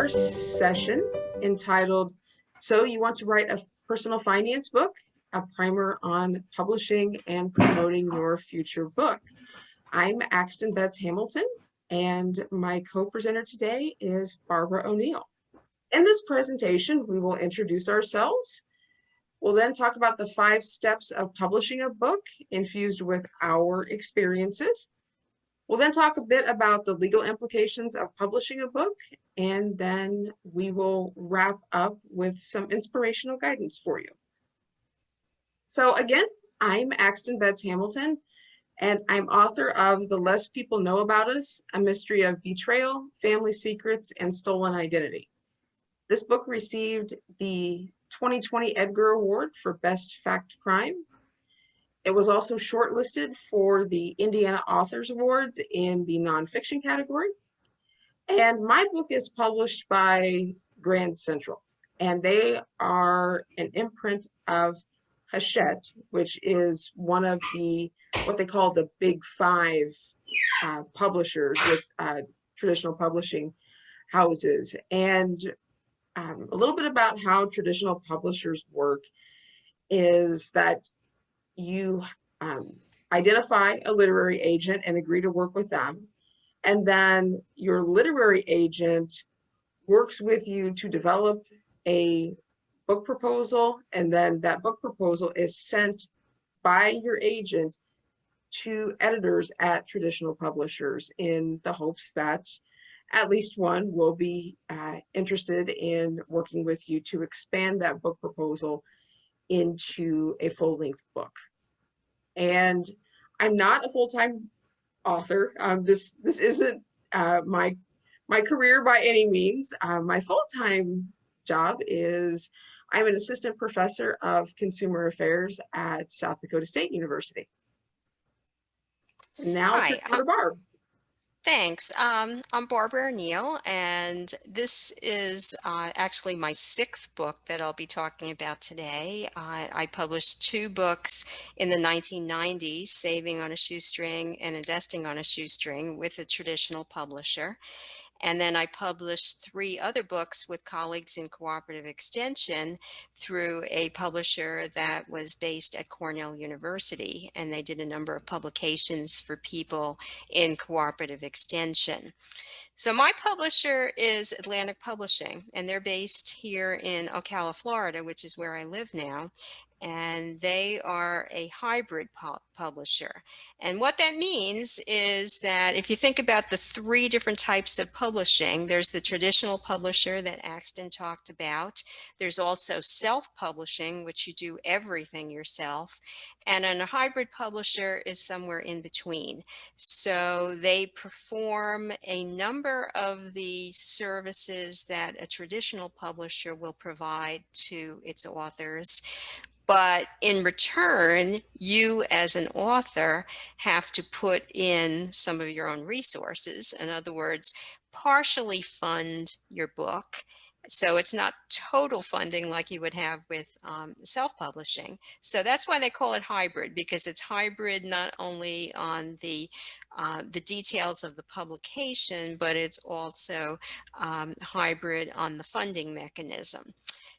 our session entitled, So You Want to Write a Personal Finance Book? A Primer on Publishing and Promoting Your Future Book. I'm Axton Betts Hamilton, and my co-presenter today is Barbara O'Neill. In this presentation, we will introduce ourselves. We'll then talk about the 5 steps of publishing a book infused with our experiences. We'll then talk a bit about the legal implications of publishing a book, and then we will wrap up with some inspirational guidance for you. So again, I'm Axton Betts Hamilton, and I'm author of The Less People Know About Us, A Mystery of Betrayal, Family Secrets, and Stolen Identity. This book received the 2020 Edgar Award for Best Fact Crime. It was also shortlisted for the Indiana Authors Awards in the nonfiction category. And my book is published by Grand Central, and they are an imprint of Hachette, which is one of the, what they call the big 5 publishers with traditional publishing houses. And a little bit about how traditional publishers work is that you identify a literary agent and agree to work with them. And then your literary agent works with you to develop a book proposal. And then that book proposal is sent by your agent to editors at traditional publishers in the hopes that at least one will be interested in working with you to expand that book proposal into a full-length book. And I'm not a full-time author. This isn't my career by any means. My full-time job is I'm an assistant professor of consumer affairs at South Dakota State University. And now I'll turn it over to Barb. Thanks. I'm Barbara O'Neill, and this is actually my 6th book that I'll be talking about today. I published 2 books in the 1990s, Saving on a Shoestring and Investing on a Shoestring, with a traditional publisher. And then I published 3 other books with colleagues in cooperative extension through a publisher that was based at Cornell University. And they did a number of publications for people in cooperative extension. So my publisher is Atlantic Publishing, and they're based here in Ocala, Florida, which is where I live now. And they are a hybrid publisher. And what that means is that if you think about the 3 different types of publishing, there's the traditional publisher that Axton talked about. There's also self-publishing, which you do everything yourself. And a hybrid publisher is somewhere in between. So they perform a number of the services that a traditional publisher will provide to its authors. But in return, you as an author have to put in some of your own resources. In other words, partially fund your book. So it's not total funding like you would have with self-publishing. So that's why they call it hybrid, because it's hybrid not only on the details of the publication, but it's also hybrid on the funding mechanism.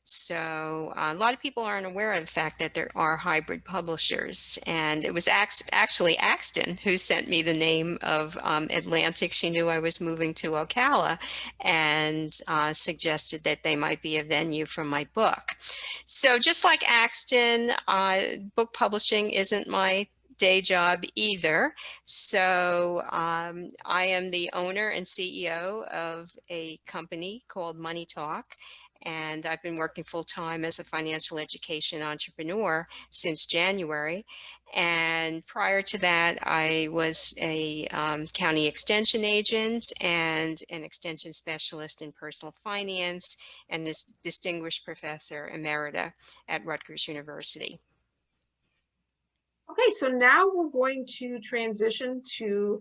So a lot of people aren't aware of the fact that there are hybrid publishers. And it was actually Axton who sent me the name of Atlantic. She knew I was moving to Ocala and suggested that they might be a venue for my book. So just like Axton, book publishing isn't my day job either. So I am the owner and CEO of a company called Money Talk. And I've been working full-time as a financial education entrepreneur since January. And prior to that, I was a county extension agent and an extension specialist in personal finance and a distinguished professor emerita at Rutgers University. Okay, so now we're going to transition to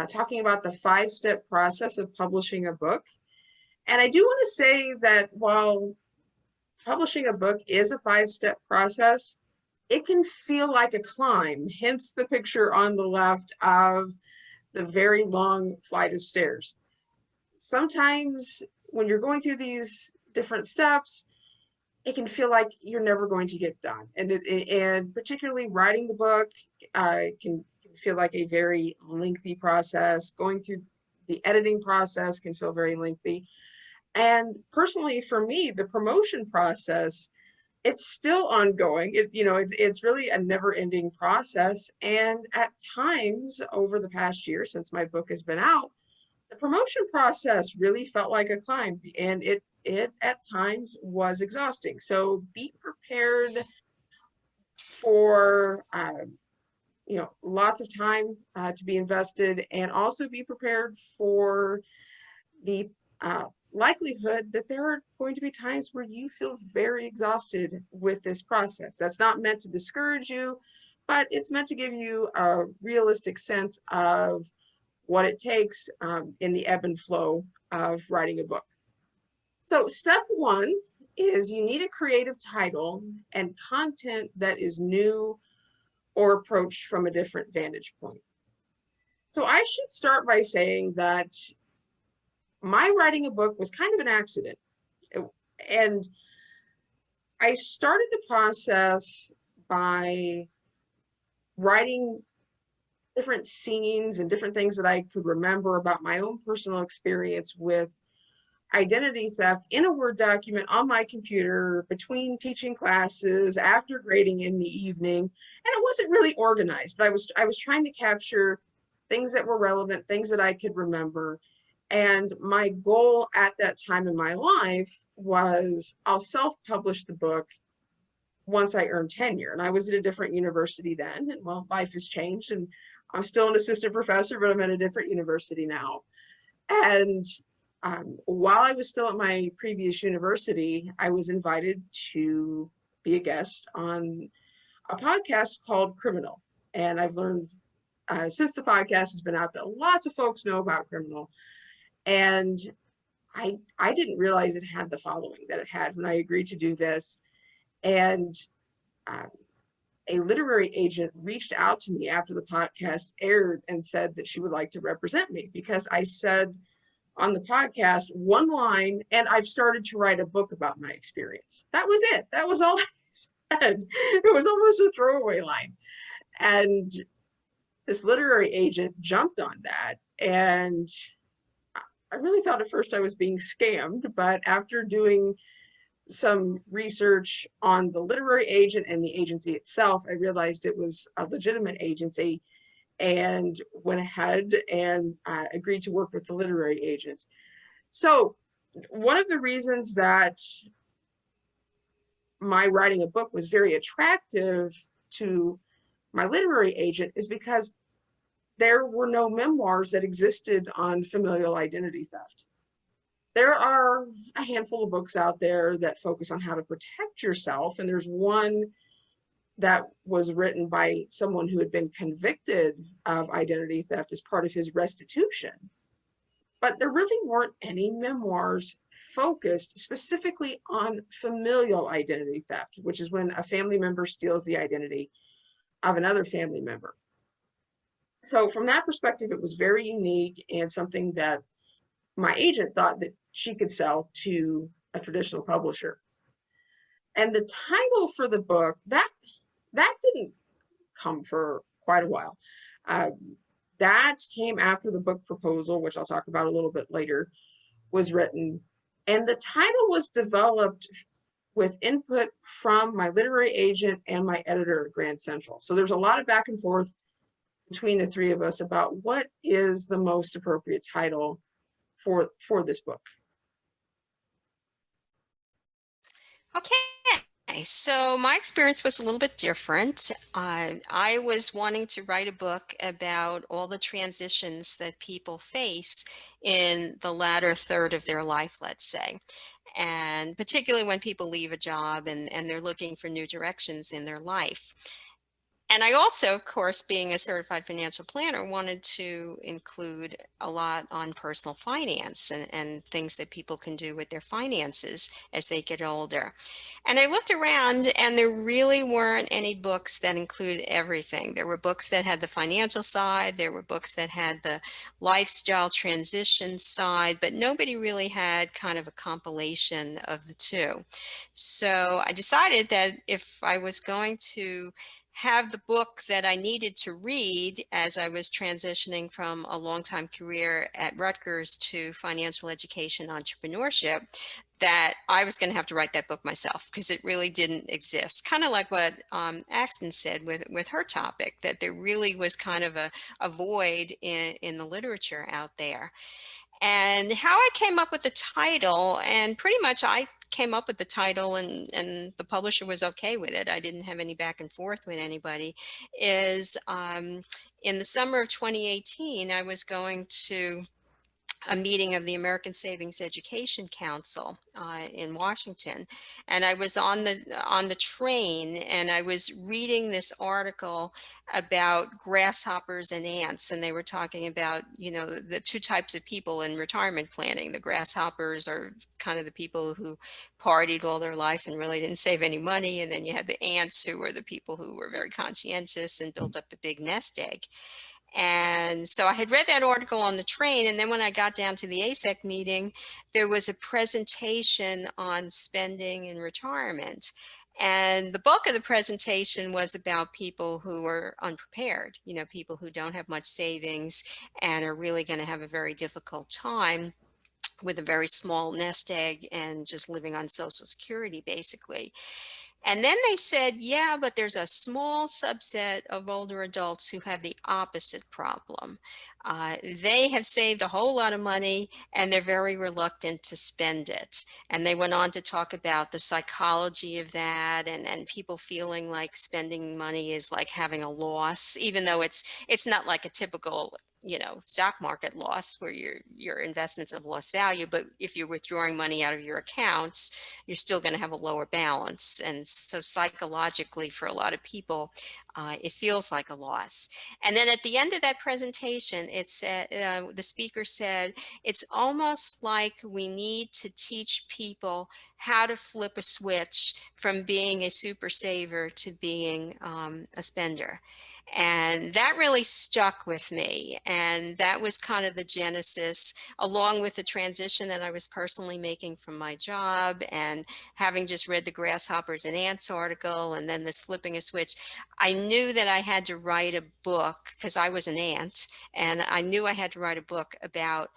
talking about the 5-step process of publishing a book. And I do want to say that while publishing a book is a 5-step process, it can feel like a climb, hence the picture on the left of the very long flight of stairs. sometimes when you're going through these different steps, it can feel like you're never going to get done. And particularly writing the book can feel like a very lengthy process. Going through the editing process can feel very lengthy. And personally, for me, the promotion process, it's still ongoing. It's really a never-ending process. And at times over the past year, since my book has been out, the promotion process really felt like a climb, and it at times was exhausting. So be prepared for lots of time to be invested, and also be prepared for the likelihood that there are going to be times where you feel very exhausted with this process. That's not meant to discourage you, but it's meant to give you a realistic sense of what it takes in the ebb and flow of writing a book. So step one is you need a creative title and content that is new or approached from a different vantage point. So I should start by saying that my writing a book was kind of an accident. And I started the process by writing different scenes and different things that I could remember about my own personal experience with identity theft in a Word document on my computer between teaching classes, after grading in the evening. And it wasn't really organized, but I was trying to capture things that were relevant, things that I could remember. And my goal at that time in my life was I'll self-publish the book once I earned tenure. And I was at a different university then, and well, life has changed, and I'm still an assistant professor, but I'm at a different university now. And while I was still at my previous university, I was invited to be a guest on a podcast called Criminal. And I've learned since the podcast has been out that lots of folks know about Criminal. And I didn't realize it had the following that it had when I agreed to do this. And a literary agent reached out to me after the podcast aired and said that she would like to represent me because I said on the podcast one line, and I've started to write a book about my experience. That was it. That was all I said. It was almost a throwaway line. And this literary agent jumped on that. And I really thought at first I was being scammed, but after doing some research on the literary agent and the agency itself, I realized it was a legitimate agency, and went ahead and agreed to work with the literary agent. So one of the reasons that my writing a book was very attractive to my literary agent is because there were no memoirs that existed on familial identity theft. There are a handful of books out there that focus on how to protect yourself, and there's one that was written by someone who had been convicted of identity theft as part of his restitution. But there really weren't any memoirs focused specifically on familial identity theft, which is when a family member steals the identity of another family member. So from that perspective, it was very unique and something that my agent thought that she could sell to a traditional publisher. And the title for the book, that didn't come for quite a while. That came after the book proposal, which I'll talk about a little bit later, was written. And the title was developed with input from my literary agent and my editor at Grand Central. So there's a lot of back and forth between the three of us about what is the most appropriate title for this book. Okay, so my experience was a little bit different. I was wanting to write a book about all the transitions that people face in the latter third of their life, let's say, and particularly when people leave a job and they're looking for new directions in their life. And I also, of course, being a certified financial planner, wanted to include a lot on personal finance and things that people can do with their finances as they get older. And I looked around and there really weren't any books that included everything. There were books that had the financial side, there were books that had the lifestyle transition side, but nobody really had kind of a compilation of the two. So I decided that if I was going to have the book that I needed to read as I was transitioning from a long-time career at Rutgers to financial education entrepreneurship, that I was going to have to write that book myself because it really didn't exist. Kind of like what Axton said with her topic, that there really was kind of a void in the literature out there. And how I came up with the title, and pretty much I came up with the title and the publisher was okay with it. I didn't have any back and forth with anybody, is in the summer of 2018, I was going to a meeting of the American Savings Education Council in Washington, and I was on the train, and I was reading this article about grasshoppers and ants, and they were talking about, you know, the two types of people in retirement planning. The grasshoppers are kind of the people who partied all their life and really didn't save any money, and then you had the ants, who were the people who were very conscientious and built up a big nest egg. And so I had read that article on the train, and then when I got down to the ASEC meeting, there was a presentation on spending in retirement. And the bulk of the presentation was about people who are unprepared, you know, people who don't have much savings and are really going to have a very difficult time with a very small nest egg and just living on Social Security, basically. And then they said, yeah, but there's a small subset of older adults who have the opposite problem. They have saved a whole lot of money and they're very reluctant to spend it. And they went on to talk about the psychology of that, and people feeling like spending money is like having a loss, even though it's not like a typical, you know, stock market loss where your investments have lost value. But if you're withdrawing money out of your accounts, you're still going to have a lower balance. And so psychologically, for a lot of people, it feels like a loss. And then at the end of that presentation, it said, the speaker said, it's almost like we need to teach people how to flip a switch from being a super saver to being a spender. And that really stuck with me. And that was kind of the genesis, along with the transition that I was personally making from my job, and having just read the Grasshoppers and Ants article, and then this flipping a switch. I knew that I had to write a book because I was an ant, and I knew I had to write a book about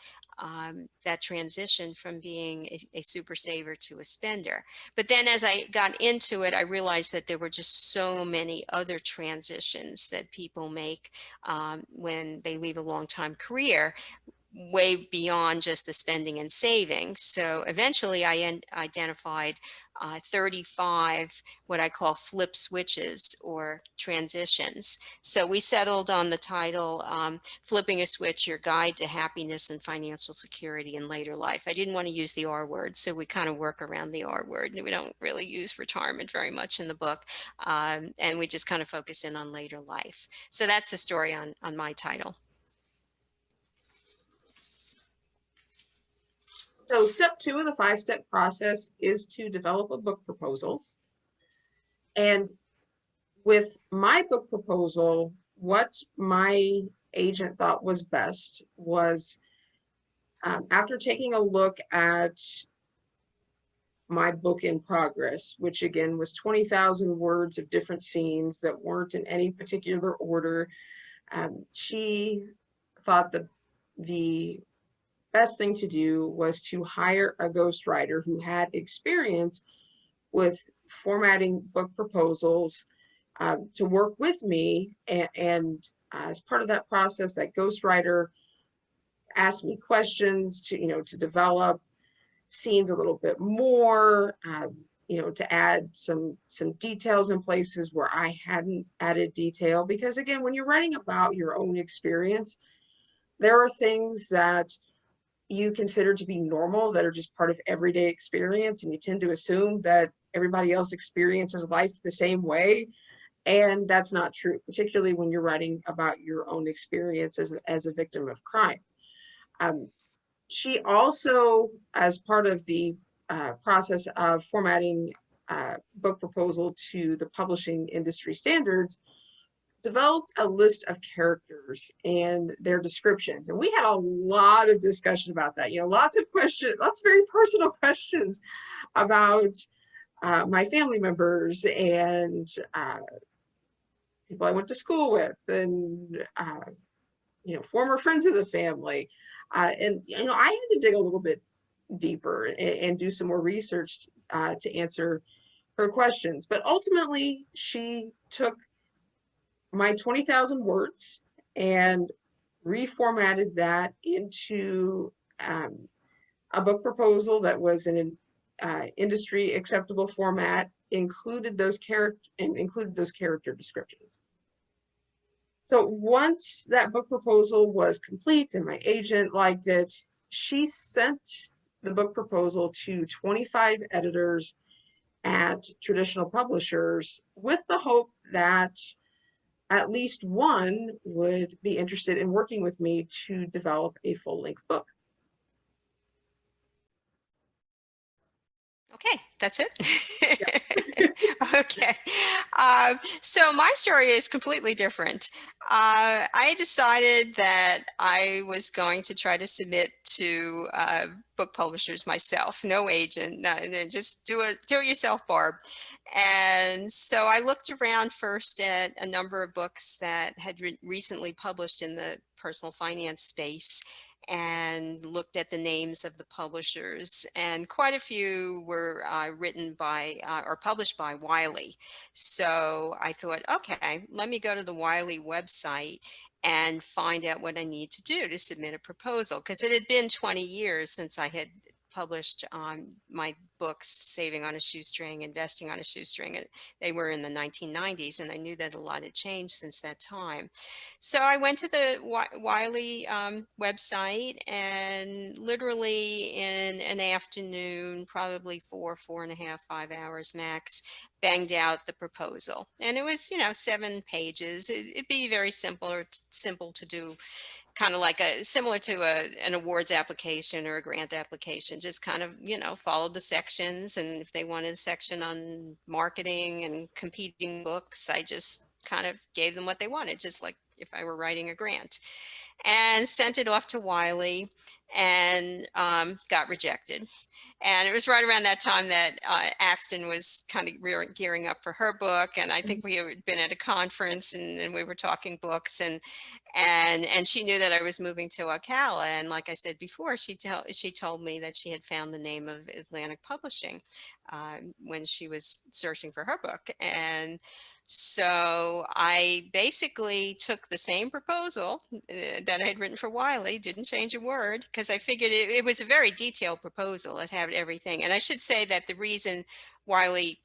that transition from being a super saver to a spender. But then as I got into it, I realized that there were just so many other transitions that people make when they leave a long-time career, way beyond just the spending and saving. So eventually I identified 35 what I call flip switches or transitions. So we settled on the title, Flipping a Switch, Your Guide to Happiness and Financial Security in Later Life. I didn't want to use the R word, so we kind of work around the R word. We don't really use retirement very much in the book, and we just kind of focus in on later life. So that's the story on my title. So step 2 of the 5-step process is to develop a book proposal. And with my book proposal, what my agent thought was best was, after taking a look at my book in progress, which again was 20,000 words of different scenes that weren't in any particular order, she thought that the best thing to do was to hire a ghostwriter who had experience with formatting book proposals, to work with me. And as part of that process, that ghostwriter asked me questions to, you know, to develop scenes a little bit more, you know, to add some details in places where I hadn't added detail. Because again, when you're writing about your own experience, there are things that you consider to be normal that are just part of everyday experience, and you tend to assume that everybody else experiences life the same way. And that's not true, particularly when you're writing about your own experience as a victim of crime. Um, she also, as part of the process of formatting book proposal to the publishing industry standards, developed a list of characters and their descriptions. And we had a lot of discussion about that. You know, lots of questions, lots of very personal questions about my family members and people I went to school with, and you know, former friends of the family. And you know, I had to dig a little bit deeper and do some more research to answer her questions. But ultimately, she took my 20,000 words and reformatted that into a book proposal that was in an industry acceptable format, included those character descriptions. So once that book proposal was complete and my agent liked it, she sent the book proposal to 25 editors at traditional publishers with the hope that at least one would be interested in working with me to develop a full-length book. Okay, that's it. Yeah. Okay. So my story is completely different. I decided that I was going to try to submit to book publishers myself, no agent, no, just do it yourself, Barb. And so I looked around first at a number of books that had recently published in the personal finance space, and looked at the names of the publishers, and quite a few were written by or published by Wiley. So I thought, okay, let me go to the Wiley website and find out what I need to do to submit a proposal, because it had been 20 years since I had published my books, Saving on a Shoestring, Investing on a Shoestring. And they were in the 1990s, and I knew that a lot had changed since that time. So I went to the Wiley website, and literally in an afternoon, probably 4.5, 5 hours max, banged out the proposal. And it was, you know, 7 pages. It'd be very simple to do, kind of like similar to an awards application or a grant application. Just kind of, you know, followed the sections, and if they wanted a section on marketing and competing books, I just kind of gave them what they wanted, just like if I were writing a grant, and sent it off to Wiley, and got rejected. And it was right around that time that Axton was kind of gearing up for her book. And I think we had been at a conference, and we were talking books, and she knew that I was moving to Ocala. And like I said before, she told me that she had found the name of Atlantic Publishing when she was searching for her book. And so I basically took the same proposal that I had written for Wiley, didn't change a word, because I figured it was a very detailed proposal. It had everything. And I should say that the reason Wiley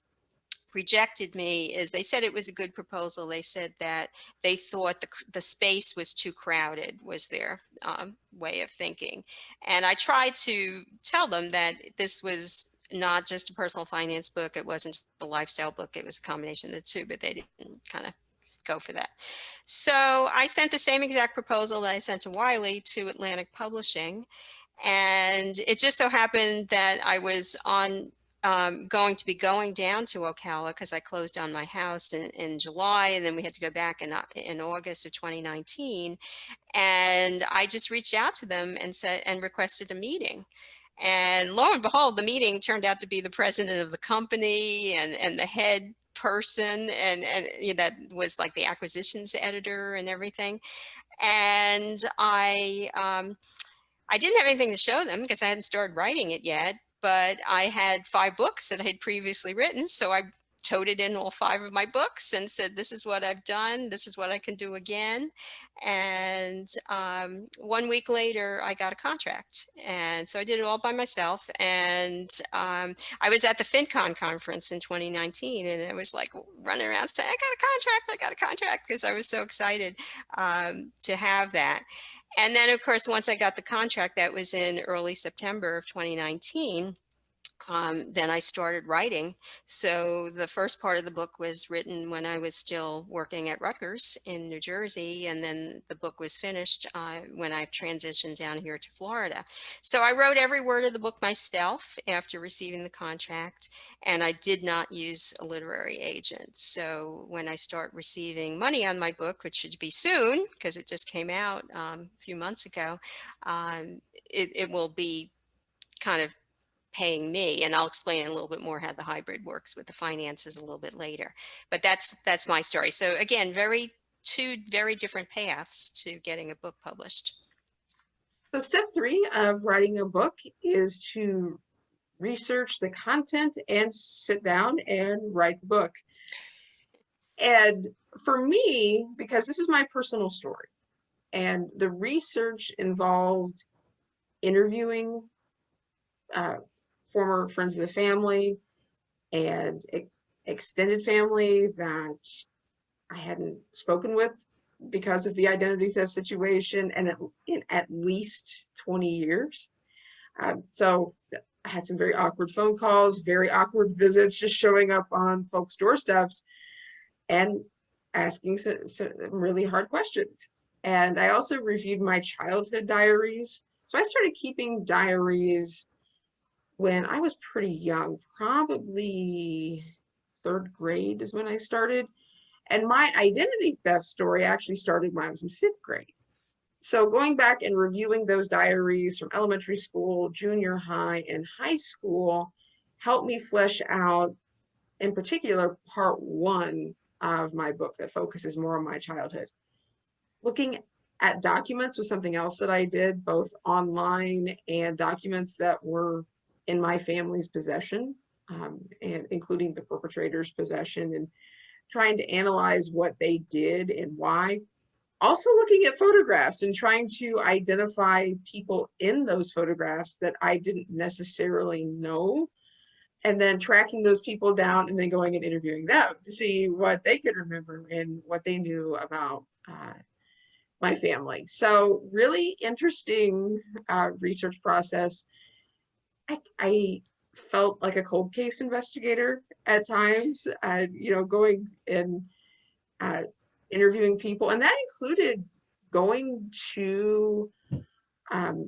rejected me is they said it was a good proposal. They said that they thought the space was too crowded, was their way of thinking. And I tried to tell them that this was not just a personal finance book. It wasn't a lifestyle book. It was a combination of the two, but they didn't kind of go for that. So I sent the same exact proposal that I sent to Wiley to Atlantic Publishing. And it just so happened that I was going to be going down to Ocala, because I closed down my house in July, and then we had to go back in August of 2019. And I just reached out to them and requested a meeting. And lo and behold, the meeting turned out to be the president of the company and the head person, and you know, that was like the acquisitions editor and everything. And I didn't have anything to show them because I hadn't started writing it yet, but I had 5 books that I had previously written. So I toted in all 5 of my books and said, this is what I've done. This is what I can do again. And 1 week later, I got a contract. And so I did it all by myself. And I was at the FinCon conference in 2019, and I was like running around saying, I got a contract, because I was so excited to have that. And then, of course, once I got the contract, that was in early September of 2019, then I started writing. So the first part of the book was written when I was still working at Rutgers in New Jersey, and then the book was finished when I transitioned down here to Florida. So I wrote every word of the book myself after receiving the contract, and I did not use a literary agent. So when I start receiving money on my book, which should be soon because it just came out a few months ago, it will be kind of paying me, and I'll explain a little bit more how the hybrid works with the finances a little bit later. But that's my story. So again, two very different paths to getting a book published. So step 3 of writing a book is to research the content and sit down and write the book. And for me, because this is my personal story, and the research involved interviewing former friends of the family and extended family that I hadn't spoken with because of the identity theft situation, and in at least 20 years. So I had some very awkward phone calls, very awkward visits, just showing up on folks' doorsteps and asking some really hard questions. And I also reviewed my childhood diaries. So I started keeping diaries when I was pretty young, probably 3rd grade is when I started. And my identity theft story actually started when I was in 5th grade. So going back and reviewing those diaries from elementary school, junior high, and high school helped me flesh out, in particular, part 1 of my book that focuses more on my childhood. Looking at documents was something else that I did, both online and documents that were in my family's possession, and including the perpetrator's possession, and trying to analyze what they did and why. Also looking at photographs and trying to identify people in those photographs that I didn't necessarily know, and then tracking those people down and then going and interviewing them to see what they could remember and what they knew about my family. So really interesting research process. I felt like a cold case investigator at times, going and interviewing people. And that included going to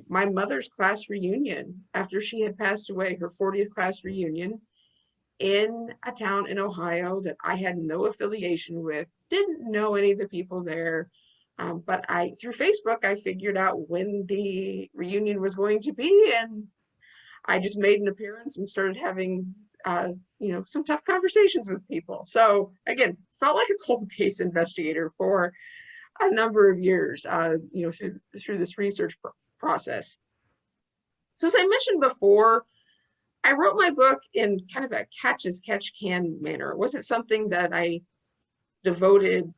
my mother's class reunion after she had passed away, her 40th class reunion in a town in Ohio that I had no affiliation with, didn't know any of the people there. But through Facebook, I figured out when the reunion was going to be, and I just made an appearance and started having, some tough conversations with people. So again, felt like a cold case investigator for a number of years, through this research process. So as I mentioned before, I wrote my book in kind of a catch-as-catch-can manner. It wasn't something that I devoted,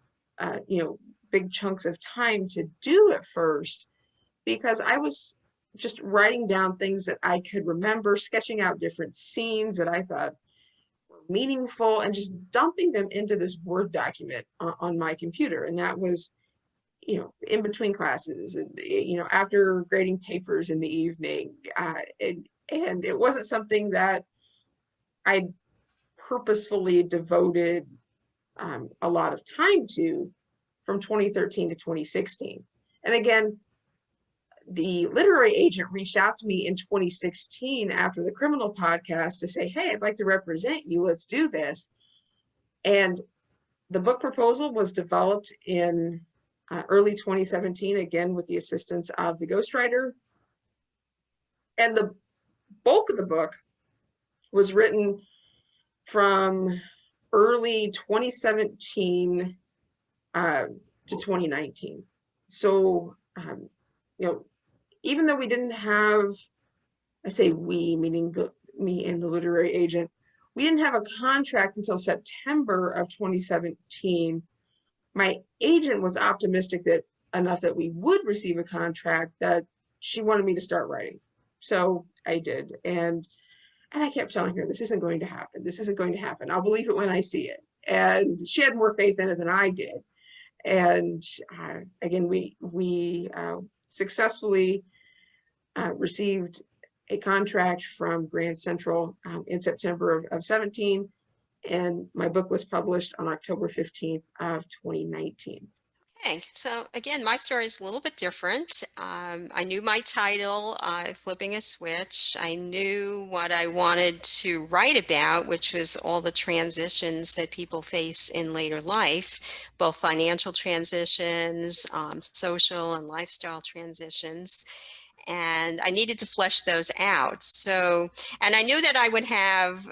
big chunks of time to do at first, because I was just writing down things that I could remember, sketching out different scenes that I thought were meaningful, and just dumping them into this Word document on my computer. And that was, in between classes, and, after grading papers in the evening. And it wasn't something that I purposefully devoted a lot of time to from 2013 to 2016. And again, the literary agent reached out to me in 2016 after the criminal podcast to say, hey, I'd like to represent you. Let's do this. And the book proposal was developed in early 2017, again, with the assistance of the ghostwriter. And the bulk of the book was written from early 2017 to 2019. So, even though we didn't have, I say we, meaning me and the literary agent, we didn't have a contract until September of 2017. My agent was optimistic enough that we would receive a contract that she wanted me to start writing. So I did. And I kept telling her, this isn't going to happen. This isn't going to happen. I'll believe it when I see it. And she had more faith in it than I did. And again, we successfully received a contract from Grand Central in September of 17, and my book was published on October 15th of 2019. Okay, so again, my story is a little bit different. I knew my title, Flipping a Switch. I knew what I wanted to write about, which was all the transitions that people face in later life, both financial transitions, social and lifestyle transitions. And I needed to flesh those out. So, and I knew that I would have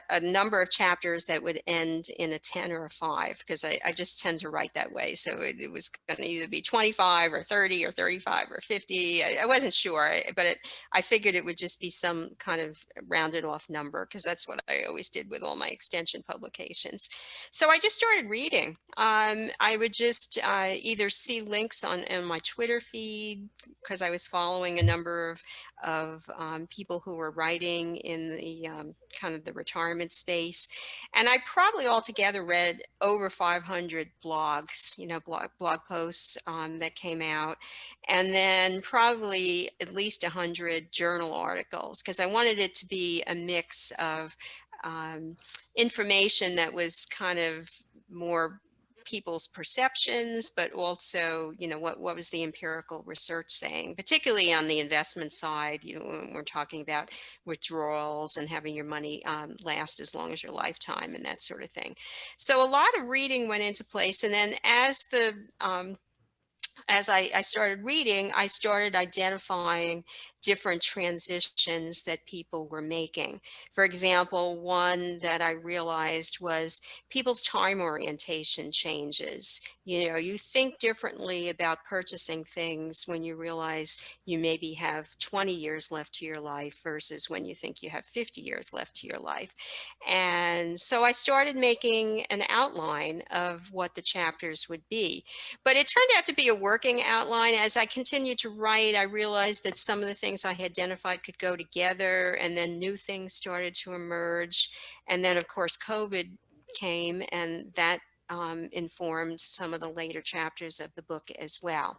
a number of chapters that would end in a 10 or a 5, because I just tend to write that way. So it was going to either be 25 or 30 or 35 or 50. I wasn't sure, but I figured it would just be some kind of rounded off number, because that's what I always did with all my extension publications. So I just started reading. I would just either see links on my Twitter feed, because I was following a number of people who were writing in the kind of the retirement space. And I probably altogether read over 500 blogs, blog posts that came out, and then probably at least 100 journal articles, because I wanted it to be a mix of information that was kind of more people's perceptions, but also, what was the empirical research saying, particularly on the investment side, when we're talking about withdrawals and having your money last as long as your lifetime and that sort of thing. So a lot of reading went into place. And then as I started reading, I started identifying different transitions that people were making. For example, one that I realized was people's time orientation changes. You think differently about purchasing things when you realize you maybe have 20 years left to your life versus when you think you have 50 years left to your life. And so I started making an outline of what the chapters would be. But it turned out to be a working outline. As I continued to write, I realized that some of the things I identified could go together, and then new things started to emerge. And then, of course, COVID came, and that informed some of the later chapters of the book as well.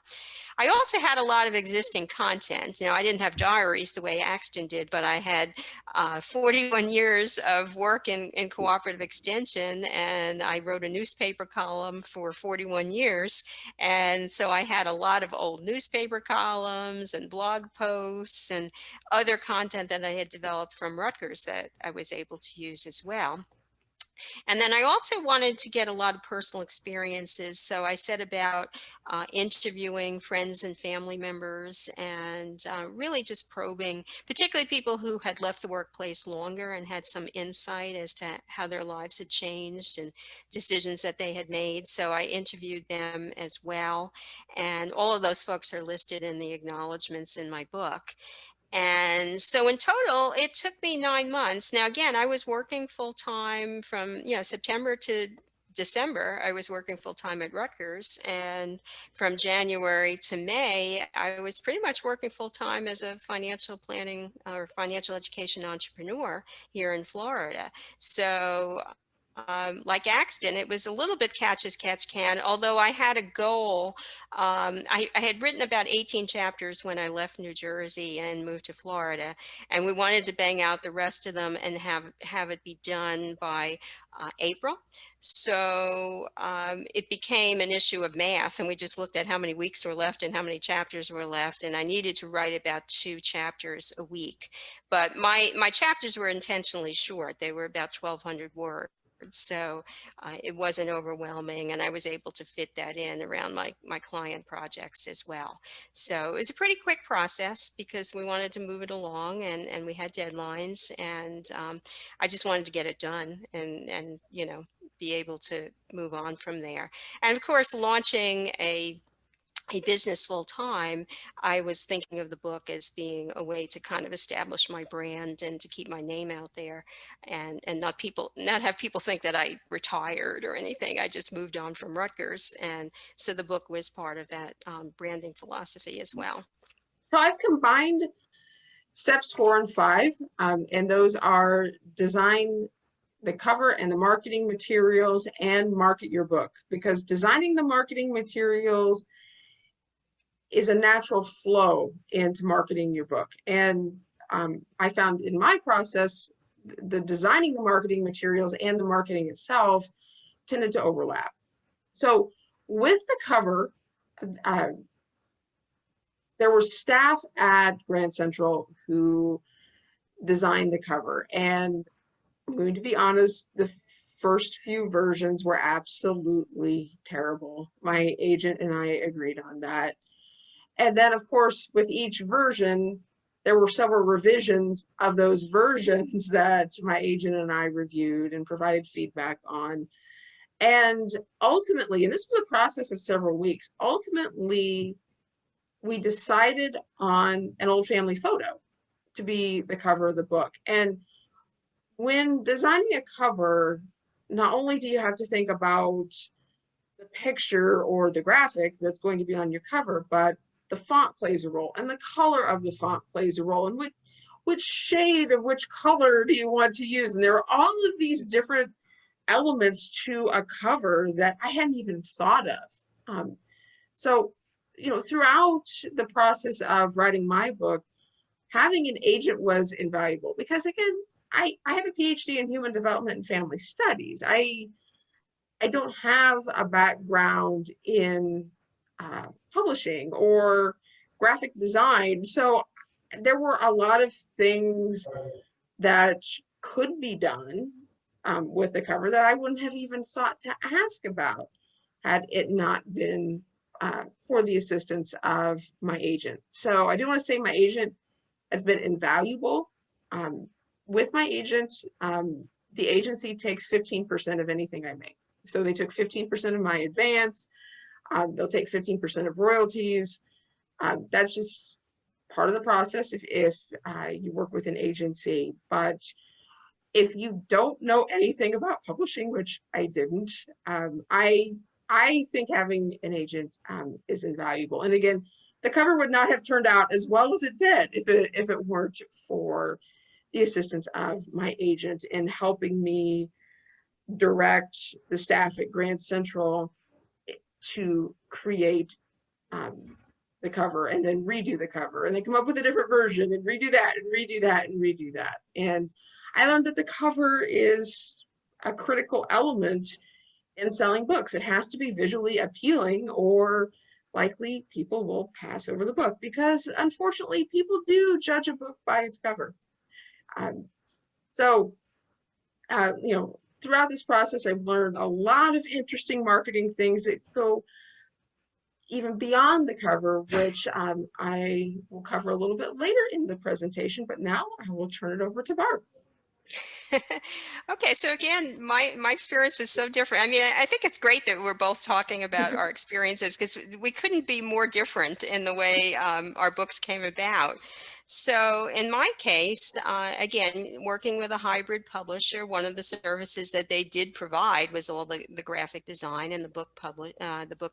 I also had a lot of existing content. I didn't have diaries the way Axton did, but I had 41 years of work in cooperative extension, and I wrote a newspaper column for 41 years. And so I had a lot of old newspaper columns and blog posts and other content that I had developed from Rutgers that I was able to use as well. And then I also wanted to get a lot of personal experiences. So I set about interviewing friends and family members, and really just probing, particularly people who had left the workplace longer and had some insight as to how their lives had changed and decisions that they had made. So I interviewed them as well. And all of those folks are listed in the acknowledgments in my book. And so in total, it took me 9 months. Now, again, I was working full time from September to December. I was working full time at Rutgers. And from January to May, I was pretty much working full time as a financial planning or financial education entrepreneur here in Florida. So like Axton, it was a little bit catch as catch can, although I had a goal. I had written about 18 chapters when I left New Jersey and moved to Florida, and we wanted to bang out the rest of them and have it be done by April. So it became an issue of math, and we just looked at how many weeks were left and how many chapters were left, and I needed to write about 2 chapters a week. But my chapters were intentionally short. They were about 1,200 words. So it wasn't overwhelming, and I was able to fit that in around my client projects as well. So it was a pretty quick process because we wanted to move it along, and we had deadlines, and I just wanted to get it done and be able to move on from there. And of course, launching a business full time, I was thinking of the book as being a way to kind of establish my brand and to keep my name out there, and not have people think that I retired or anything. I just moved on from Rutgers, and so the book was part of that branding philosophy as well. So I've combined steps 4 and 5, and those are design the cover and the marketing materials and market your book, because designing the marketing materials is a natural flow into marketing your book. And I found in my process, the designing the marketing materials and the marketing itself tended to overlap. So with the cover, uh, there were staff at Grand Central who designed the cover. And I'm going to be honest, the first few versions were absolutely terrible. My agent and I agreed on that. And then, of course, with each version, there were several revisions of those versions that my agent and I reviewed and provided feedback on. And ultimately, and this was a process of several weeks, ultimately, we decided on an old family photo to be the cover of the book. And when designing a cover, not only do you have to think about the picture or the graphic that's going to be on your cover, but the font plays a role, and the color of the font plays a role, and which shade of which color do you want to use? And there are all of these different elements to a cover that I hadn't even thought of. So, throughout the process of writing my book, having an agent was invaluable because, again, I have a PhD in human development and family studies. I don't have a background in publishing or graphic design. So there were a lot of things that could be done with the cover that I wouldn't have even thought to ask about had it not been for the assistance of my agent. So I do want to say my agent has been invaluable. With my agent, the agency takes 15% of anything I make. So they took 15% of my advance. They'll take 15% of royalties. That's just part of the process if you work with an agency. But if you don't know anything about publishing, which I didn't, I think having an agent is invaluable. And again, the cover would not have turned out as well as it did if it weren't for the assistance of my agent in helping me direct the staff at Grand Central to create the cover and then redo the cover and then come up with a different version and redo that and redo that and redo that. And I learned that the cover is a critical element in selling books. It has to be visually appealing or likely people will pass over the book because unfortunately people do judge a book by its cover. Throughout this process, I've learned a lot of interesting marketing things that go even beyond the cover, which I will cover a little bit later in the presentation, but now I will turn it over to Barb. Okay, so again, my experience was so different. I mean, I think it's great that we're both talking about our experiences because we couldn't be more different in the way our books came about. So in my case, again, working with a hybrid publisher, one of the services that they did provide was all the graphic design, and the book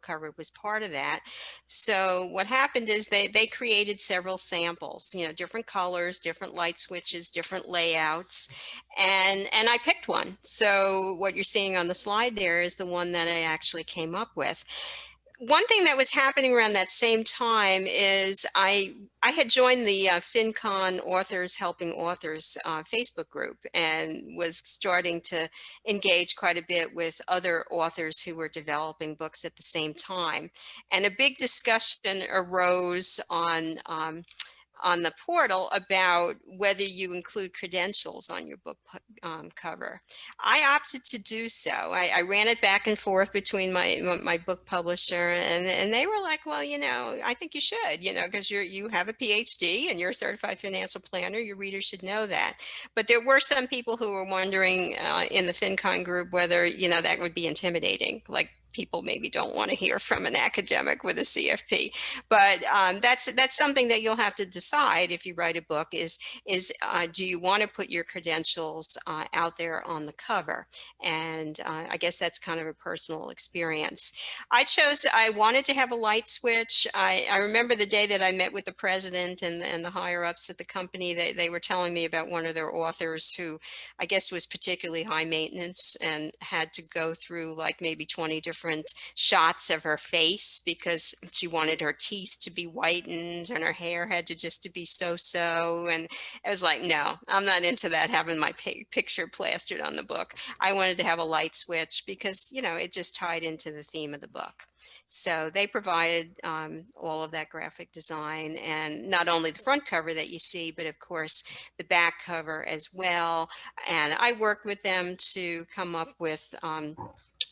cover was part of that. So what happened is they created several samples, different colors, different light switches, different layouts, and I picked one. So what you're seeing on the slide there is the one that I actually came up with. One thing that was happening around that same time is I had joined the FinCon Authors Helping Authors Facebook group and was starting to engage quite a bit with other authors who were developing books at the same time. And a big discussion arose on the portal about whether you include credentials on your book cover. I opted to do so. I ran it back and forth between my book publisher, and they were like, well, I think you should, because you have a PhD and you're a certified financial planner. Your readers should know that. But there were some people who were wondering in the FinCon group whether, that would be intimidating, like people maybe don't want to hear from an academic with a CFP. But that's something that you'll have to decide if you write a book is do you want to put your credentials out there on the cover? And I guess that's kind of a personal experience. I wanted to have a light switch. I remember the day that I met with the president and the higher ups at the company, they were telling me about one of their authors who I guess was particularly high maintenance and had to go through like maybe 20 different different shots of her face because she wanted her teeth to be whitened and her hair had to just to be so. And I was like, no, I'm not into that, having my picture plastered on the book. I wanted to have a light switch because, you know, it just tied into the theme of the book. So they provided all of that graphic design, and not only the front cover that you see, but of course the back cover as well. And I worked with them to come up with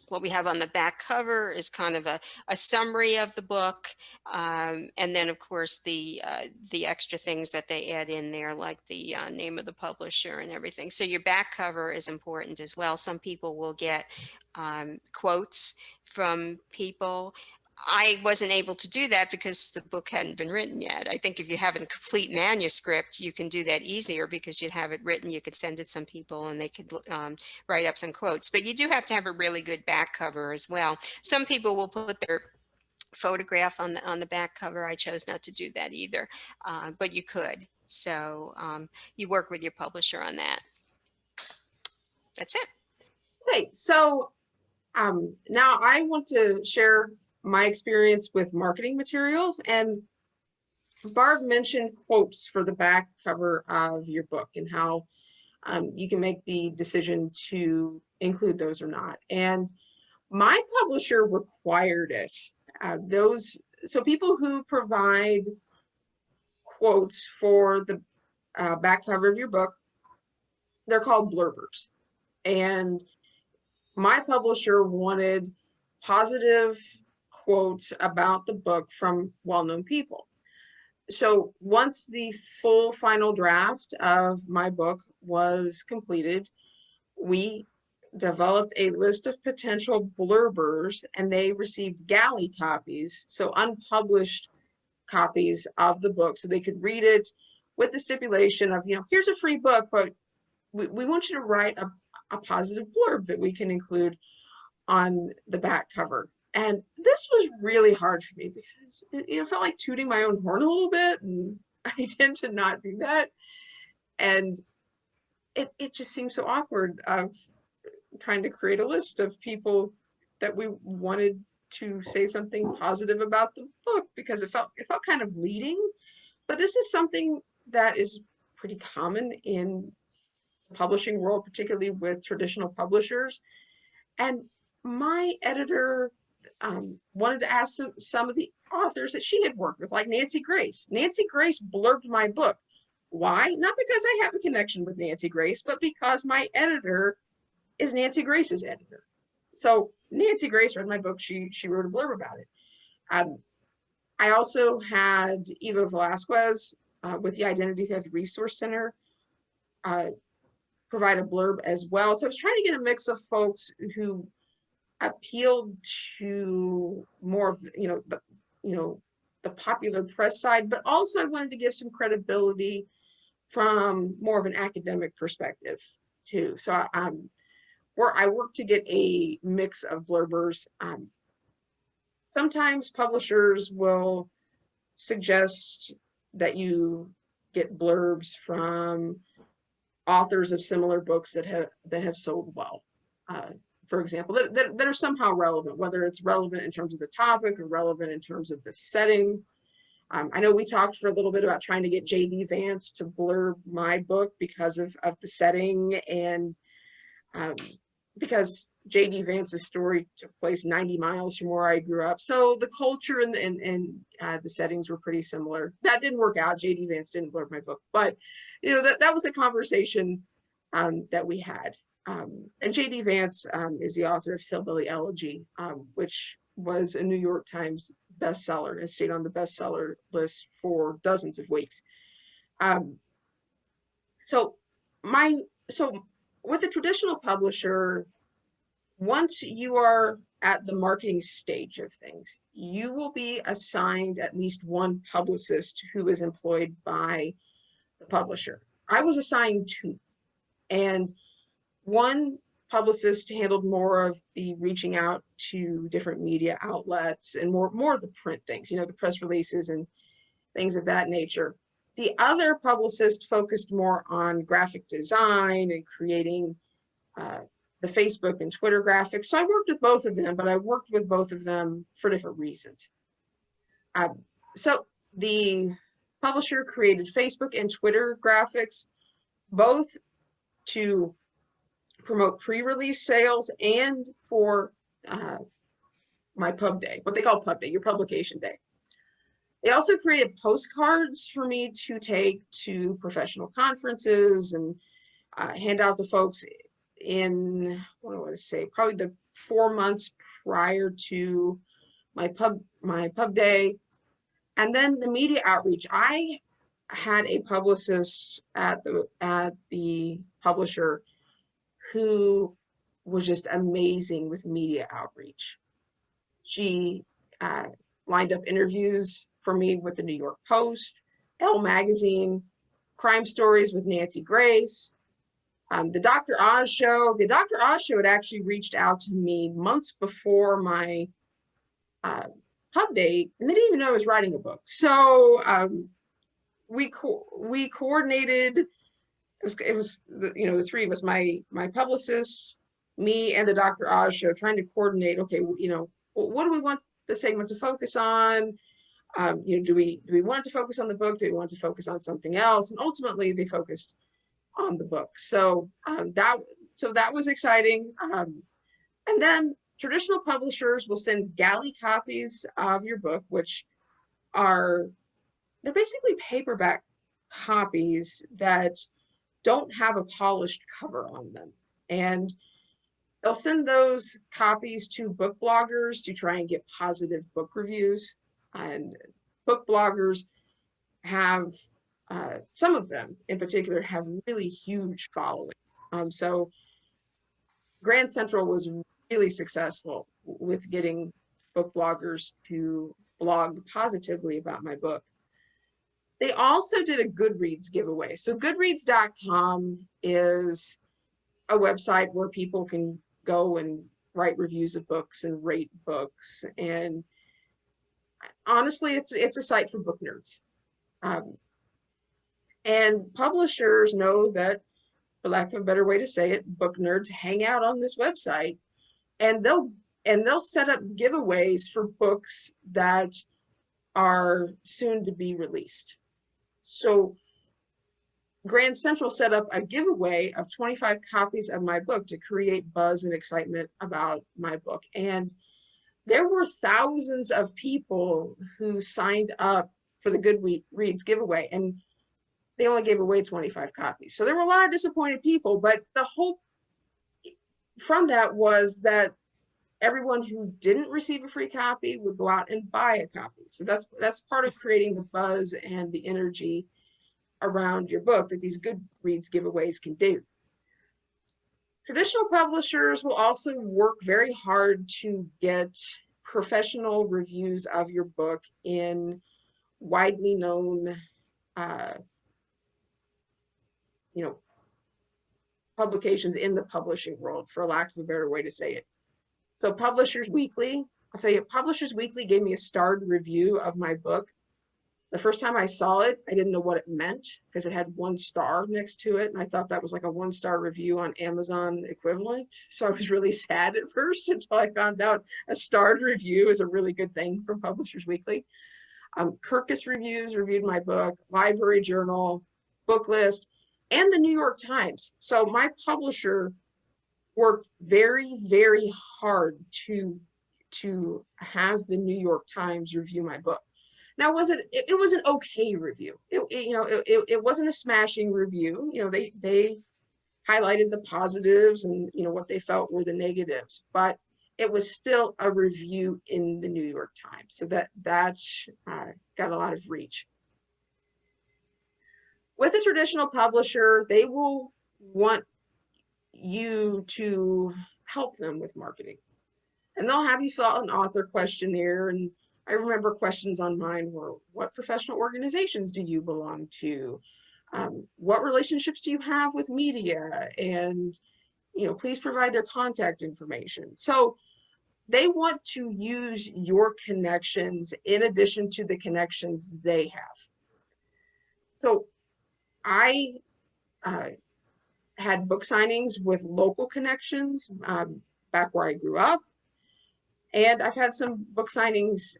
what we have on the back cover is kind of a summary of the book. And then of course the extra things that they add in there, like the name of the publisher and everything. So your back cover is important as well. Some people will get quotes from people. I wasn't able to do that because the book hadn't been written yet. I think if you have a complete manuscript, you can do that easier because you'd have it written. You could send it to some people and they could write up some quotes. But you do have to have a really good back cover as well. Some people will put their photograph on the back cover. I chose not to do that either, but you could. So you work with your publisher on that. That's it. Okay, so now I want to share my experience with marketing materials, and Barb mentioned quotes for the back cover of your book and how you can make the decision to include those or not. And my publisher required it. So people who provide quotes for the back cover of your book, they're called blurbers. And my publisher wanted positive quotes about the book from well-known people. So once the full final draft of my book was completed, we developed a list of potential blurbers, and they received galley copies, so unpublished copies of the book, so they could read it with the stipulation of, you know, here's a free book, but we want you to write a positive blurb that we can include on the back cover. And this was really hard for me because it felt like tooting my own horn a little bit, and I tend to not do that. And it just seemed so awkward of trying to create a list of people that we wanted to say something positive about the book, because it felt kind of leading. But this is something that is pretty common in the publishing world, particularly with traditional publishers. And my editor wanted to ask some of the authors that she had worked with, like Nancy Grace. Nancy Grace blurbed my book. Why? Not because I have a connection with Nancy Grace, but because my editor is Nancy Grace's editor. So Nancy Grace read my book. She wrote a blurb about it. I also had Eva Velasquez with the Identity Theft Resource Center provide a blurb as well. So I was trying to get a mix of folks who appealed to more of the popular press side, but also I wanted to give some credibility from more of an academic perspective too. So I work to get a mix of blurbers. Sometimes publishers will suggest that you get blurbs from authors of similar books that have sold well. For example, that are somehow relevant, whether it's relevant in terms of the topic or relevant in terms of the setting. I know we talked for a little bit about trying to get J.D. Vance to blurb my book because of the setting, and because J.D. Vance's story took place 90 miles from where I grew up. So the culture and the settings were pretty similar. That didn't work out. J.D. Vance didn't blurb my book, but that was a conversation that we had. And J.D. Vance is the author of Hillbilly Elegy, which was a New York Times bestseller and stayed on the bestseller list for dozens of weeks. So with a traditional publisher, once you are at the marketing stage of things, you will be assigned at least one publicist who is employed by the publisher. I was assigned two, and one publicist handled more of the reaching out to different media outlets and more of the print things, the press releases and things of that nature. The other publicist focused more on graphic design and creating the Facebook and Twitter graphics. So I worked with both of them, but I worked with both of them for different reasons. So the publisher created Facebook and Twitter graphics, both to promote pre-release sales and for my pub day, what they call pub day, your publication day. They also created postcards for me to take to professional conferences and hand out to folks in, what do I want to say, probably the 4 months prior to my pub day. And then the media outreach. I had a publicist at the publisher who was just amazing with media outreach. She lined up interviews for me with the New York Post, Elle Magazine, Crime Stories with Nancy Grace, the Dr. Oz Show. The Dr. Oz Show had actually reached out to me months before my pub date, and they didn't even know I was writing a book. So we coordinated. It was the three of us, my publicist, me, and the Dr. Oz Show, trying to coordinate. Okay, what do we want the segment to focus on? Do we want it to focus on the book? Do we want to focus on something else? And ultimately, they focused on the book. So that was exciting. And then traditional publishers will send galley copies of your book, which they're basically paperback copies that don't have a polished cover on them. And they'll send those copies to book bloggers to try and get positive book reviews. And book bloggers have, some of them in particular, have really huge following. So Grand Central was really successful with getting book bloggers to blog positively about my book. They also did a Goodreads giveaway. So Goodreads.com is a website where people can go and write reviews of books and rate books. And honestly, it's a site for book nerds. And publishers know that, for lack of a better way to say it, book nerds hang out on this website, and they'll set up giveaways for books that are soon to be released. So Grand Central set up a giveaway of 25 copies of my book to create buzz and excitement about my book. And there were thousands of people who signed up for the Goodreads giveaway, and they only gave away 25 copies. So there were a lot of disappointed people, but the hope from that was that everyone who didn't receive a free copy would go out and buy a copy. So that's part of creating the buzz and the energy around your book that these Goodreads giveaways can do. Traditional publishers will also work very hard to get professional reviews of your book in widely known publications in the publishing world, for lack of a better way to say it. So Publishers Weekly, I'll tell you, Publishers Weekly gave me a starred review of my book. The first time I saw it, I didn't know what it meant because it had 1 star next to it. And I thought that was like a 1-star review on Amazon equivalent. So I was really sad at first until I found out a starred review is a really good thing from Publishers Weekly. Kirkus Reviews reviewed my book, Library Journal, Book List, and the New York Times. So my publisher worked very, very hard to have the New York Times review my book. Now, it was an okay review. It wasn't a smashing review. They highlighted the positives and what they felt were the negatives, but it was still a review in the New York Times. So that got a lot of reach. With a traditional publisher, they will want you to help them with marketing, and they'll have you fill out an author questionnaire. And I remember questions on mine were, what professional organizations do you belong to? What relationships do you have with media? And, please provide their contact information. So they want to use your connections in addition to the connections they have. So I had book signings with local connections back where I grew up. And I've had some book signings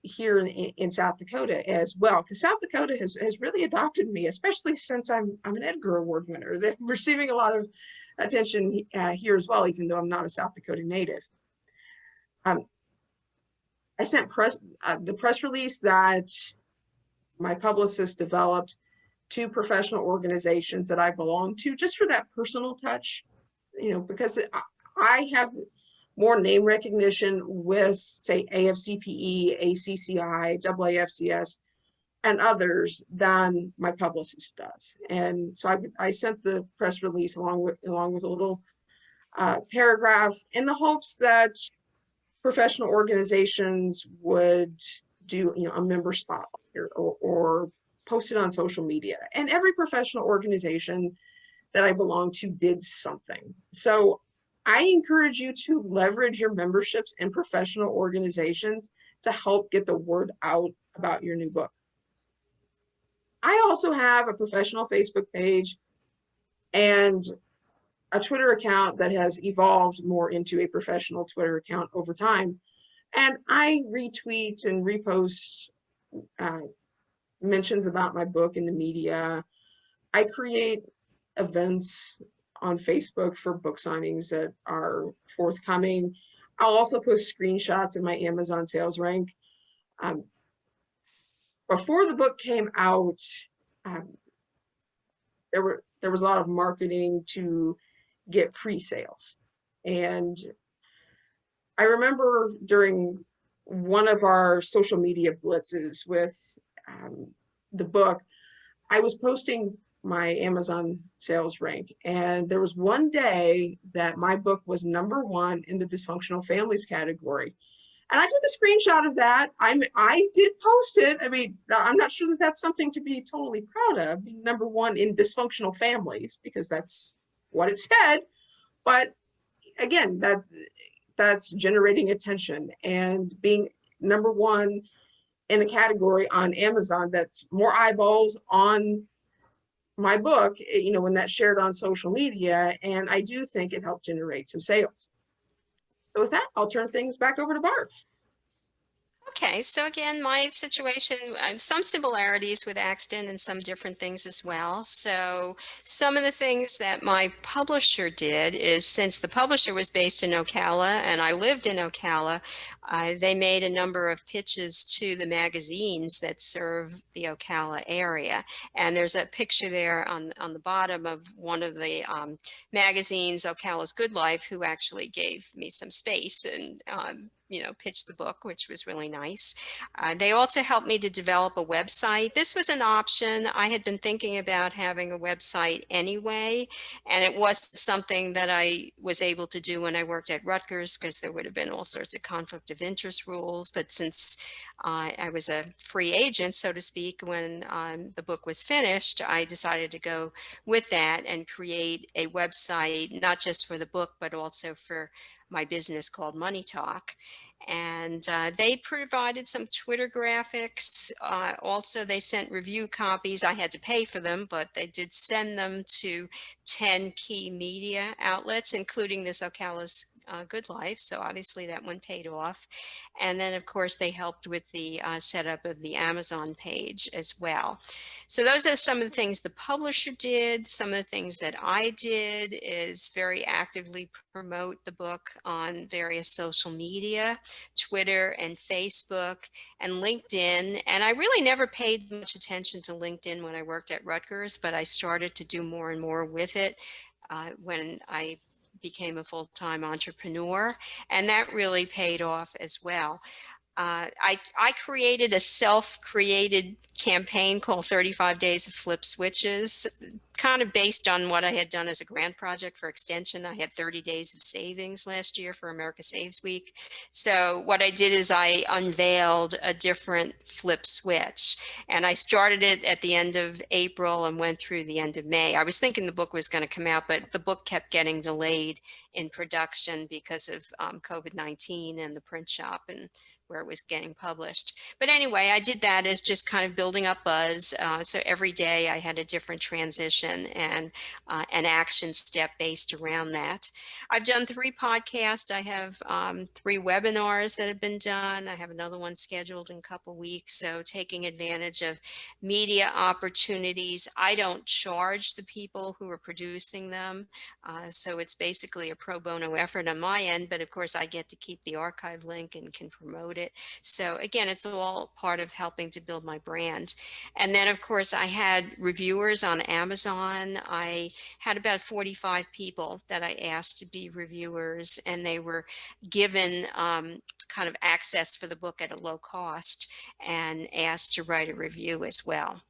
here in South Dakota as well, because South Dakota has really adopted me, especially since I'm an Edgar Award winner. They're receiving a lot of attention here as well, even though I'm not a South Dakota native. I sent the press release that my publicist developed to professional organizations that I belong to, just for that personal touch, because I have more name recognition with, say, AFCPE, ACCI, AAFCS, and others than my publicist does. And so I sent the press release along with a little paragraph in the hopes that professional organizations would do, a member spotlight or post it on social media. And every professional organization that I belong to did something. So I encourage you to leverage your memberships in professional organizations to help get the word out about your new book. I also have a professional Facebook page and a Twitter account that has evolved more into a professional Twitter account over time. And I retweet and repost mentions about my book in the media. I create events on Facebook for book signings that are forthcoming. I'll also post screenshots of my Amazon sales rank. Before the book came out, there was a lot of marketing to get pre-sales. And I remember during one of our social media blitzes with the book, I was posting my Amazon sales rank. And there was one day that my book was #1 in the dysfunctional families category. And I took a screenshot of that. I did post it. I mean, I'm not sure that that's something to be totally proud of, being #1 in dysfunctional families, because that's what it said. But again, that's generating attention, and being #1 in a category on Amazon, that's more eyeballs on my book, when that's shared on social media. And I do think it helped generate some sales. So with that, I'll turn things back over to Barb. Okay, so again, my situation, some similarities with Axton and some different things as well. So some of the things that my publisher did is, since the publisher was based in Ocala and I lived in Ocala, they made a number of pitches to the magazines that serve the Ocala area. And there's a picture there on the bottom of one of the magazines, Ocala's Good Life, who actually gave me some space and pitched the book, which was really nice. They also helped me to develop a website. This was an option. I had been thinking about having a website anyway, and it wasn't something that I was able to do when I worked at Rutgers, because there would have been all sorts of conflict of interest rules. But since I was a free agent, so to speak, when the book was finished, I decided to go with that and create a website, not just for the book, but also for my business called Money Talk. And they provided some Twitter graphics. Also, they sent review copies. I had to pay for them, but they did send them to 10 key media outlets, including this Ocala's Good Life. So obviously that one paid off. And then, of course, they helped with the setup of the Amazon page as well. So those are some of the things the publisher did. Some of the things that I did is very actively promote the book on various social media, Twitter and Facebook and LinkedIn. And I really never paid much attention to LinkedIn when I worked at Rutgers, but I started to do more and more with it when I became a full-time entrepreneur, and that really paid off as well. I created a self-created campaign called 35 Days of Flip Switches, kind of based on what I had done as a grant project for Extension. I had 30 days of savings last year for America Saves Week. So what I did is I unveiled a different flip switch, and I started it at the end of April and went through the end of May. I was thinking the book was going to come out, but the book kept getting delayed in production because of COVID-19 and the print shop and where it was getting published. But anyway, I did that as just kind of building up buzz. So every day I had a different transition and an action step based around that. I've done 3 podcasts. I have 3 webinars that have been done. I have another one scheduled in a couple weeks. So taking advantage of media opportunities. I don't charge the people who are producing them. So it's basically a pro bono effort on my end, but of course I get to keep the archive link and can promote it. So again, it's all part of helping to build my brand. And then of course I had reviewers on Amazon. I had about 45 people that I asked to be reviewers, and they were given kind of access for the book at a low cost and asked to write a review as well.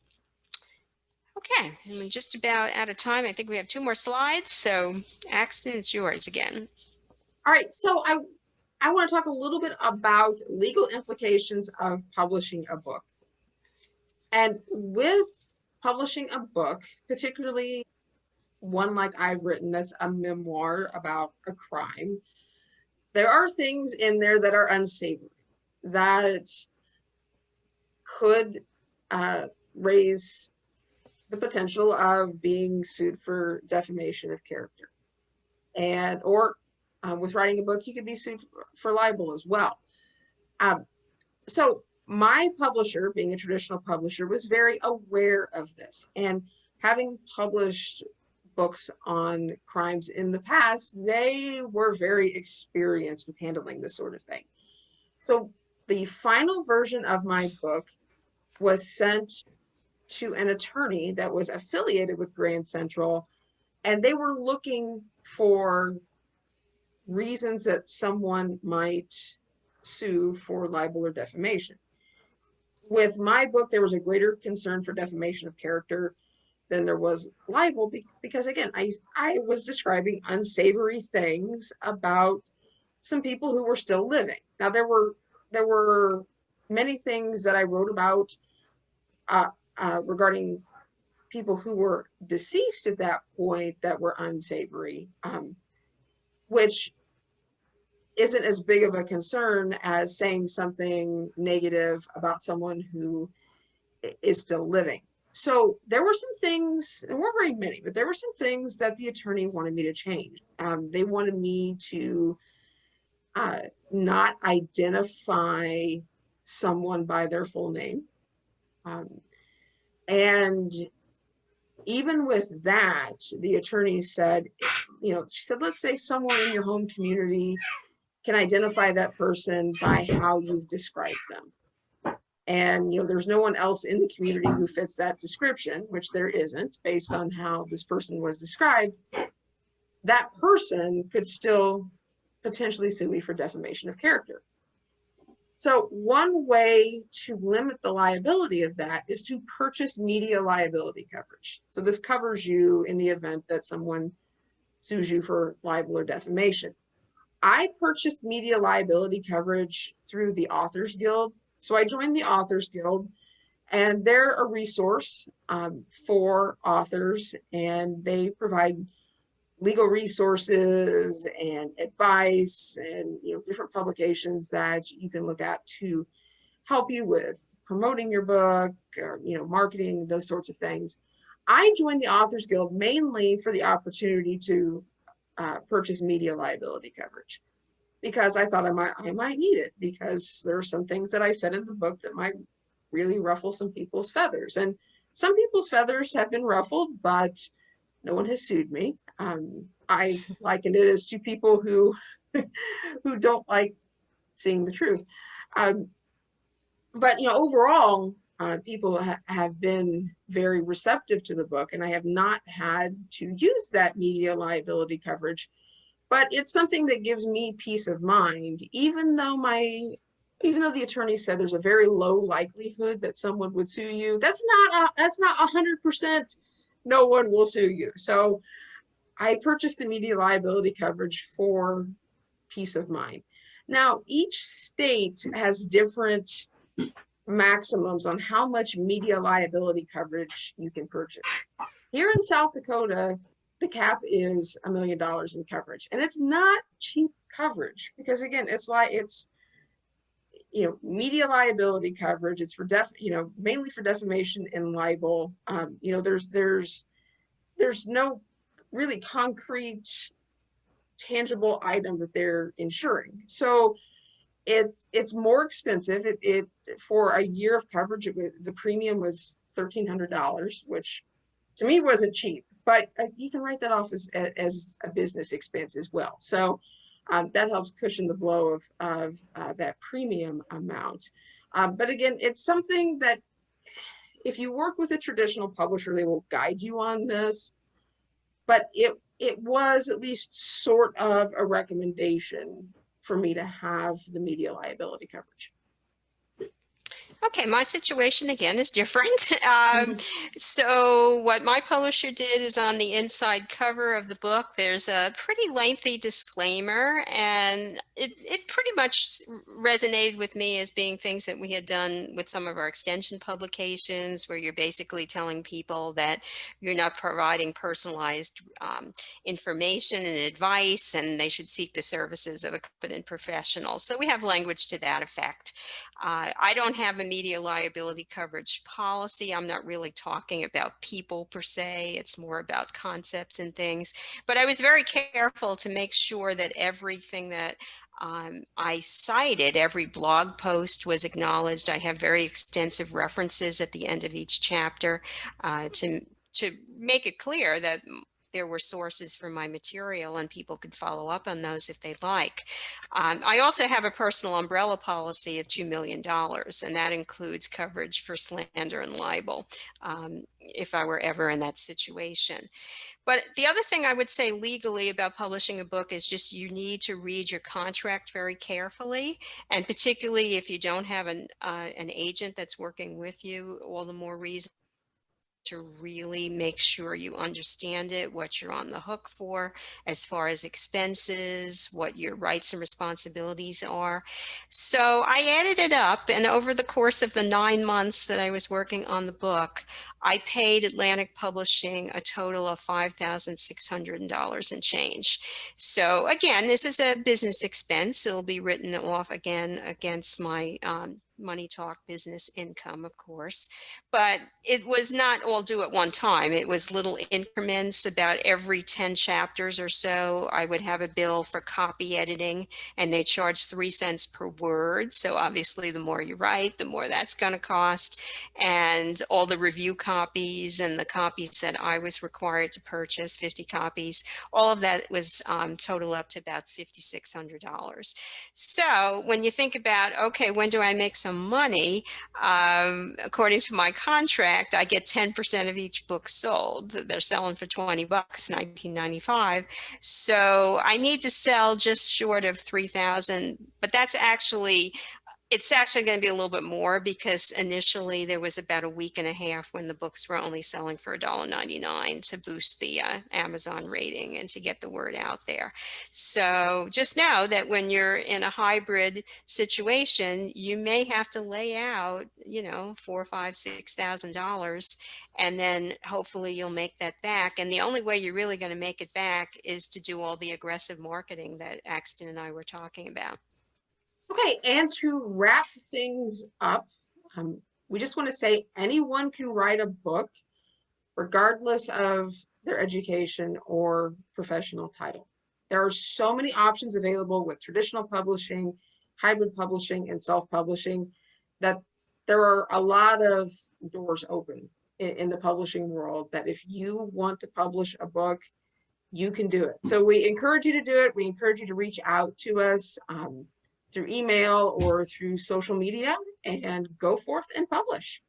Okay, I'm just about out of time. I think we have 2 more slides. So Axton, it's yours again. All right, so I want to talk a little bit about legal implications of publishing a book. And with publishing a book, particularly one like I've written that's a memoir about a crime, there are things in there that are unsavory, that could raise the potential of being sued for defamation of character. And or with writing a book, you could be sued for libel as well. So my publisher, being a traditional publisher, was very aware of this. And having published books on crimes in the past, they were very experienced with handling this sort of thing. So the final version of my book was sent to an attorney that was affiliated with Grand Central, and they were looking for reasons that someone might sue for libel or defamation. With my book, there was a greater concern for defamation of character than there was libel, because again, I was describing unsavory things about some people who were still living. Now there were many things that I wrote about regarding people who were deceased at that point that were unsavory, which isn't as big of a concern as saying something negative about someone who is still living. So there were some things, there weren't very many, but there were some things that the attorney wanted me to change. They wanted me to not identify someone by their full name. And even with that, the attorney said, she said, let's say someone in your home community can identify that person by how you've described them. And, there's no one else in the community who fits that description, which there isn't, based on how this person was described. That person could still potentially sue me for defamation of character. So one way to limit the liability of that is to purchase media liability coverage. So this covers you in the event that someone sues you for libel or defamation. I purchased media liability coverage through the Authors Guild. So I joined the Authors Guild, and they're a resource for authors, and they provide legal resources and advice and different publications that you can look at to help you with promoting your book or marketing, those sorts of things. I joined the Authors Guild mainly for the opportunity to purchase media liability coverage, because I thought I might need it, because there are some things that I said in the book that might really ruffle some people's feathers, and some people's feathers have been ruffled, but no one has sued me. I likened it as to people who who don't like seeing the truth. But overall, people have been very receptive to the book, and I have not had to use that media liability coverage. But it's something that gives me peace of mind, even though the attorney said there's a very low likelihood that someone would sue you. That's not 100%. No one will sue you. So I purchased the media liability coverage for peace of mind. Now, each state has different maximums on how much media liability coverage you can purchase. Here in South Dakota, the cap is $1 million in coverage, and it's not cheap coverage, because again, it's media liability coverage. It's for mainly for defamation and libel. There's no really concrete, tangible item that they're insuring. So it's more expensive. It for a year of coverage, the premium was $1,300, which to me wasn't cheap, but you can write that off as a business expense as well. So that helps cushion the blow of that premium amount. But again, it's something that if you work with a traditional publisher, they will guide you on this. But it was at least sort of a recommendation for me to have the media liability coverage. Okay, my situation again is different. So what my publisher did is on the inside cover of the book, there's a pretty lengthy disclaimer, and it pretty much resonated with me as being things that we had done with some of our extension publications, where you're basically telling people that you're not providing personalized information and advice, and they should seek the services of a competent professional. So we have language to that effect. I don't have a media liability coverage policy. I'm not really talking about people per se. It's more about concepts and things. But I was very careful to make sure that everything that I cited, every blog post was acknowledged. I have very extensive references at the end of each chapter to make it clear that there were sources for my material and people could follow up on those if they'd like. I also have a personal umbrella policy of $2 million, and that includes coverage for slander and libel if I were ever in that situation. But the other thing I would say legally about publishing a book is just you need to read your contract very carefully, and particularly if you don't have an agent that's working with you, all the more reason to really make sure you understand it, what you're on the hook for as far as expenses, what your rights and responsibilities are. So I added it up, and over the course of the 9 months that I was working on the book, I paid Atlantic Publishing a total of $5,600 and change. So again, this is a business expense. It'll be written off again against my Money Talk business income, of course, but it was not all due at one time. It was little increments. About every 10 chapters or so, I would have a bill for copy editing, and they charge 3 cents per word. So obviously the more you write, the more that's going to cost. And all the review copies and the copies that I was required to purchase, 50 copies, all of that was total up to about $5,600. So when you think about, okay, when do I make some money? According to my contract, I get 10% of each book sold. They're selling for $20, $19.95. So I need to sell just short of 3,000, but it's actually going to be a little bit more, because initially there was about a week and a half when the books were only selling for $1.99 to boost the Amazon rating and to get the word out there. So just know that when you're in a hybrid situation, you may have to lay out, $4,000, $5,000, $6,000, and then hopefully you'll make that back. And the only way you're really going to make it back is to do all the aggressive marketing that Axton and I were talking about. Okay, and to wrap things up, we just want to say anyone can write a book regardless of their education or professional title. There are so many options available with traditional publishing, hybrid publishing, and self-publishing that there are a lot of doors open in the publishing world, that if you want to publish a book, you can do it. So we encourage you to do it. We encourage you to reach out to us through email or through social media, and go forth and publish.